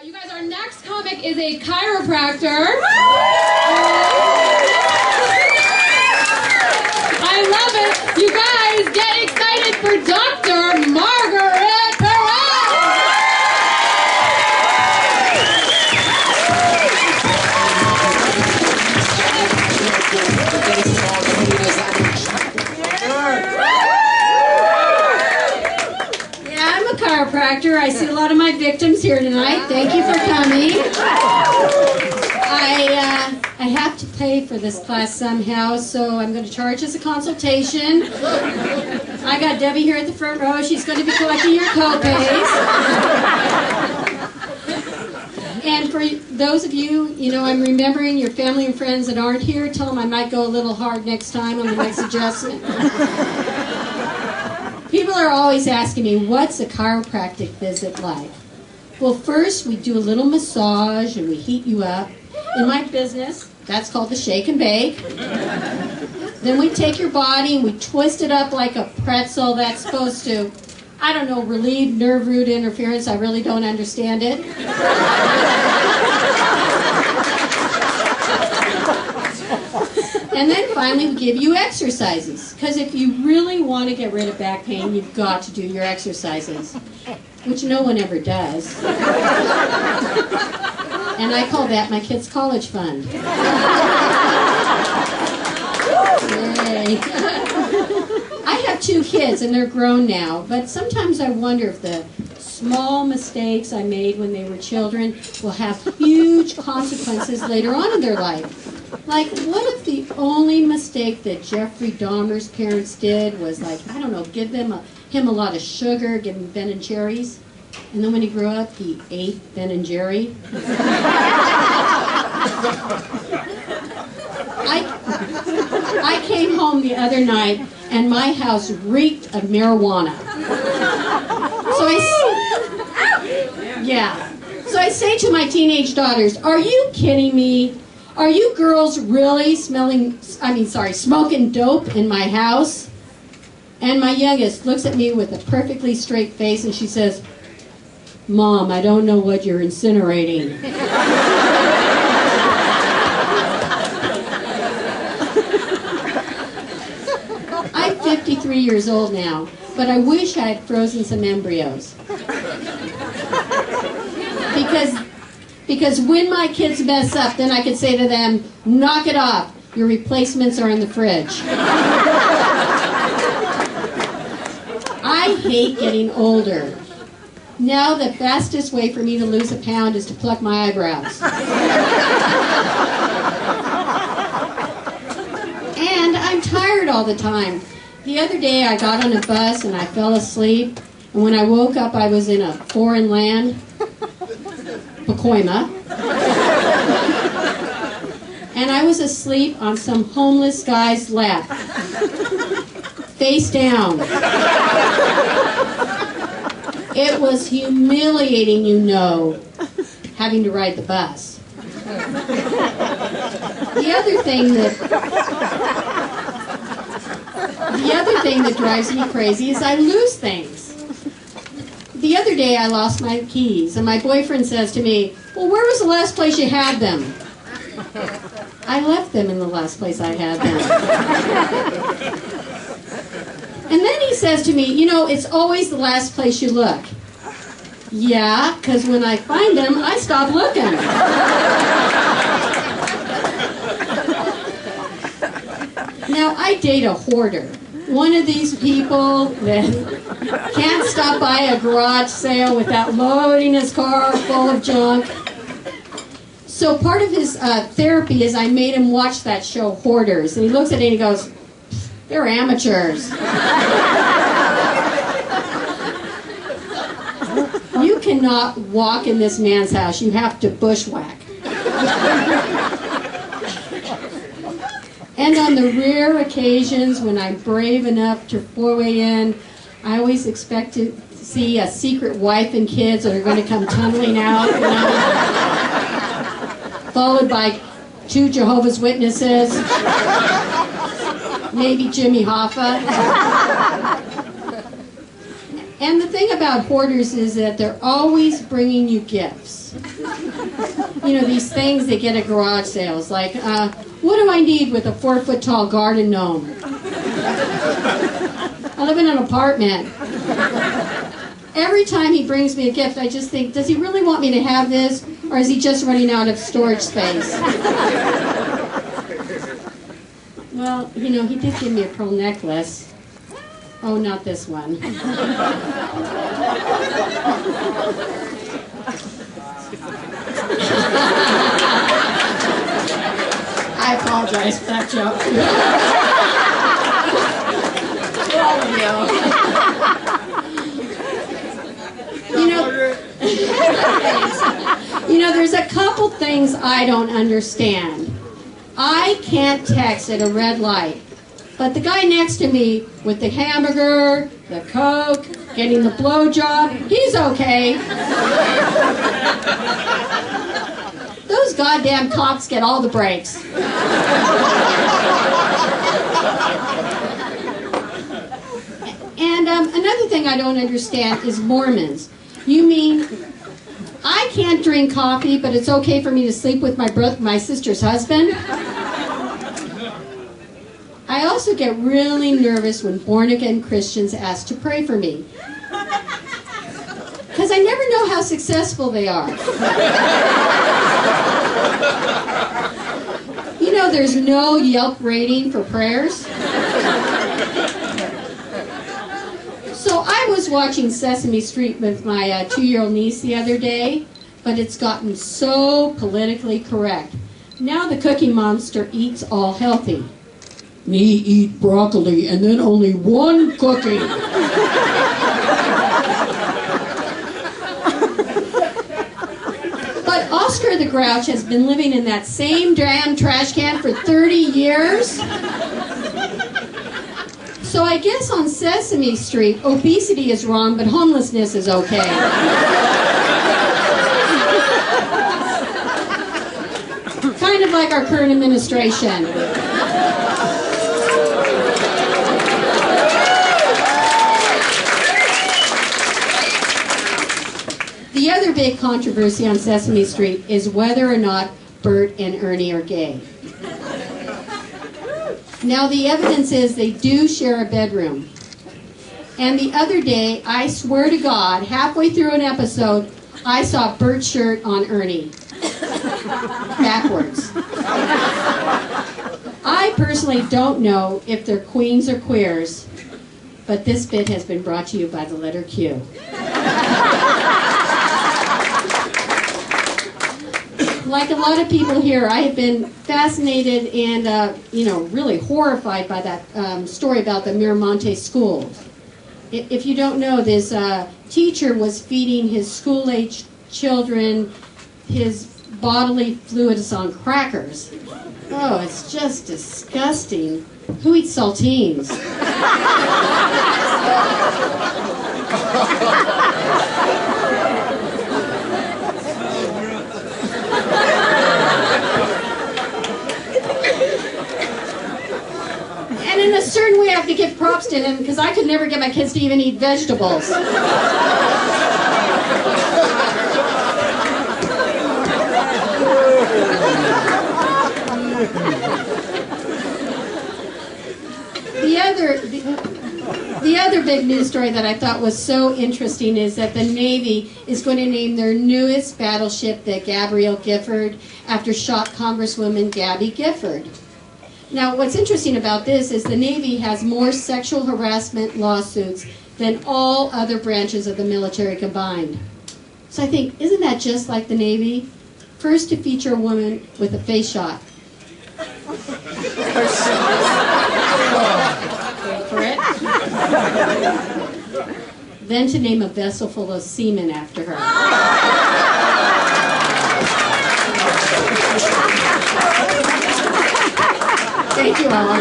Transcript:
You guys, our next comic is a chiropractor. I love it. You guys, get excited for Dr. Margaret Perez. Yeah, I'm a chiropractor. I see a lot of my victims here tonight. Thank you for coming. I have to pay for this class somehow, so I'm going to charge us a consultation. I got Debbie here at the front row. She's going to be collecting your co-pays. And for those of you, I'm remembering your family and friends that aren't here. Tell them I might go a little hard next time on the next adjustment. People are always asking me, what's a chiropractic visit like? Well, first we do a little massage and we heat you up. In my business, that's called the shake and bake. Then we take your body and we twist it up like a pretzel. That's supposed to, relieve nerve root interference. I really don't understand it. And then finally we give you exercises. Because if you really want to get rid of back pain, you've got to do your exercises. Which no one ever does. And I call that my kids' college fund. Yay. I have 2 kids and they're grown now, but sometimes I wonder if the small mistakes I made when they were children will have huge consequences later on in their life. Like, what if the only mistake that Jeffrey Dahmer's parents did was, give him a lot of sugar, give him Ben and Jerry's, and then when he grew up, he ate Ben and Jerry? I came home the other night, and my house reeked of marijuana. So I say to my teenage daughters, are you kidding me? Are you girls really smoking dope in my house? And my youngest looks at me with a perfectly straight face and she says, Mom, I don't know what you're incinerating. I'm 53 years old now, but I wish I had frozen some embryos. Because when my kids mess up, then I could say to them, knock it off. Your replacements are in the fridge. I hate getting older. Now the fastest way for me to lose a pound is to pluck my eyebrows. And I'm tired all the time. The other day I got on a bus and I fell asleep. And when I woke up I was in a foreign land. Pacoima. And I was asleep on some homeless guy's lap. Face down. It was humiliating, having to ride the bus. The other thing that drives me crazy is I lose things. The other day I lost my keys, and my boyfriend says to me, well, where was the last place you had them? I left them in the last place I had them. And then he says to me, it's always the last place you look. Yeah, because when I find them, I stop looking. Now, I date a hoarder. One of these people that can't stop by a garage sale without loading his car full of junk. So part of his therapy is I made him watch that show, Hoarders. And he looks at it and he goes, they're amateurs. You cannot walk in this man's house. You have to bushwhack. And on the rare occasions when I'm brave enough to foray in, I always expect to see a secret wife and kids that are going to come tumbling out, followed by 2 Jehovah's Witnesses, maybe Jimmy Hoffa. And the thing about hoarders is that they're always bringing you gifts. You know, these things they get at garage sales, like, what do I need with a 4-foot-tall garden gnome? I live in an apartment. Every time he brings me a gift, I just think, does he really want me to have this, or is he just running out of storage space? Well, you know, he did give me a pearl necklace. Oh, not this one. I apologize for that joke. All of you. You know, there's a couple things I don't understand. I can't text at a red light. But the guy next to me with the hamburger, the Coke, getting the blowjob, he's okay. Those goddamn cops get all the breaks. And another thing I don't understand is Mormons. You mean I can't drink coffee, but it's okay for me to sleep with my sister's husband? I also get really nervous when born-again Christians ask to pray for me. Because I never know how successful they are. You know, there's no Yelp rating for prayers. So I was watching Sesame Street with my 2-year-old niece the other day, but it's gotten so politically correct. Now the Cookie Monster eats all healthy. Me eat broccoli and then only one cookie. But Oscar the Grouch has been living in that same damn trash can for 30 years. So I guess on Sesame Street, obesity is wrong, but homelessness is okay. Kind of like our current administration. The other big controversy on Sesame Street is whether or not Bert and Ernie are gay. Now the evidence is they do share a bedroom. And the other day, I swear to God, halfway through an episode, I saw Bert's shirt on Ernie. Backwards. I personally don't know if they're queens or queers, but this bit has been brought to you by the letter Q. Like a lot of people here, I have been fascinated and, really horrified by that story about the Miramonte school. If you don't know, this teacher was feeding his school-age children his bodily fluids on crackers. Oh, it's just disgusting. Who eats saltines? And in a certain way, I have to give props to him because I could never get my kids to even eat vegetables. The other big news story that I thought was so interesting is that the Navy is going to name their newest battleship the Gabrielle Gifford after shot Congresswoman Gabby Gifford. Now, what's interesting about this is the Navy has more sexual harassment lawsuits than all other branches of the military combined. So I think, isn't that just like the Navy? First to feature a woman with a face shot. Wait for it. Then to name a vessel full of semen after her. Thank you, Ella.